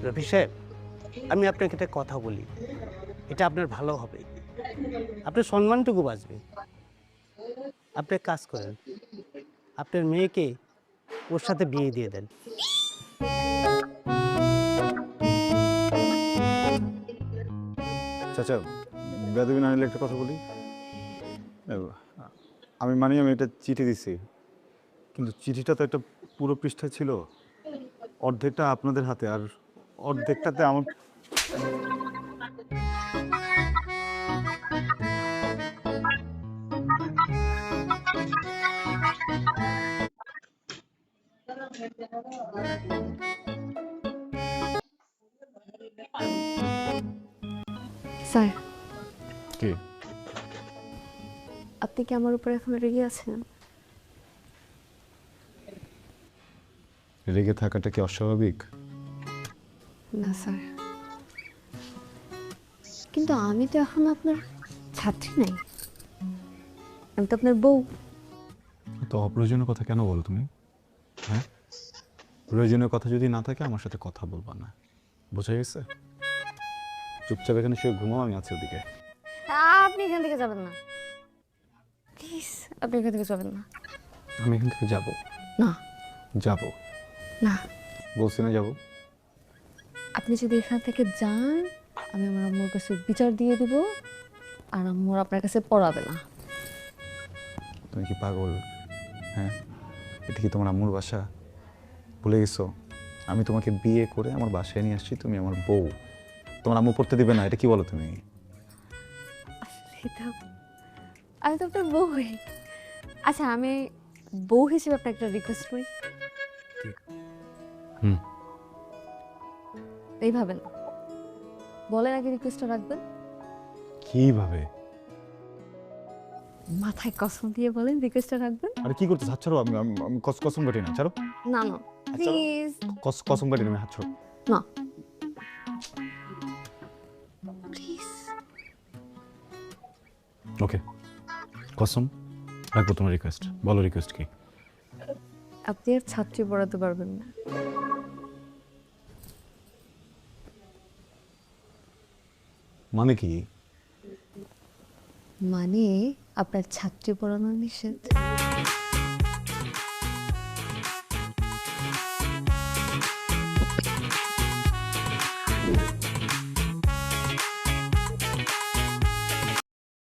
রফি সাহেব, আমি আপনাকে একটা কথা বলি, এটা আপনার ভালো হবে, আপনার সম্মানটুকু বাঁচবে। আপনি এক কাজ করেন, আপনার মেয়েকে ওর সাথে বিয়ে দিয়ে দেন। চাচা, বেদবি না নিলে একটা কথা বলি। আমি মানি আমি একটা চিঠি দিছি, কিন্তু চিঠিটা তো একটা পুরো পৃষ্ঠা ছিল, অর্ধেকটা আপনাদের হাতে আর অর্ধেকটাতে আমার। স্যার, কি আপনি কি আমার উপর এখন রেগে আছেন? রেগে থাকাটা কি অস্বাভাবিক? না স্যার, কিন্তু আমি তো এখন আপনার ছাত্রী নাই, আমি তো আপনার বউ। তো অপ্রয়োজনীয় কথা কেন বলো তুমি? হ্যাঁ, প্রয়োজনীয় কথা যদি না থাকে আমার সাথে কথা বলবা না, বোঝা গেছে? চুপচাপ এখানে শুয়ে ঘুমাও, আমি আছি ওদিকে। আপনি এখান থেকে যাবেন না, প্লিজ আপনি এখান থেকে যাবেন না। আমি এখান থেকে যাবো। না যাব না, বলছি না যাবো। আপনি যদি এখান থেকে যান, আমি আমার আম্মুর কাছে বিচার দিয়ে দিব, আর আম্মুর আপনার কাছে পড়াবে না। তুমি কি পাগল? হ্যাঁ, এটা কি তোমার আম্মুর বাসা? ভুলে গেছো আমি তোমাকে বিয়ে করে আমার বাসায় নিয়ে আসছি, তুমি আমার বউ। তোমার আম্মু পড়তে দিবে না, এটা কি বলো তুমি? আসলে তো আমি তো আপনার বউ হই। আচ্ছা, আমি বউ হিসেবে আপনার একটা রিকোয়েস্ট করি। হুম। এইভাবে না, বলেন আগে রিকোয়েস্টটা রাখবেন। কিভাবে? মাথায় কসম দিয়ে বলেন রিকোয়েস্টটা রাখবেন। আরে কি করতে? হাত ছাড়ো। আমি আমি আমি কসম কাটি না, ছাড়ো। না না, প্লিজ। কসম কাটি না, আমি হাত ছাড়ো। না, প্লিজ। ওকে, কসম রাখবো। তোমার রিকোয়েস্ট বলো, রিকোয়েস্ট কি? আপনি আর ছাত্রী পড়াতে পারবেন না। মানে কি? মানে আপনার ছাত্রী পড়ানো নিষেধ।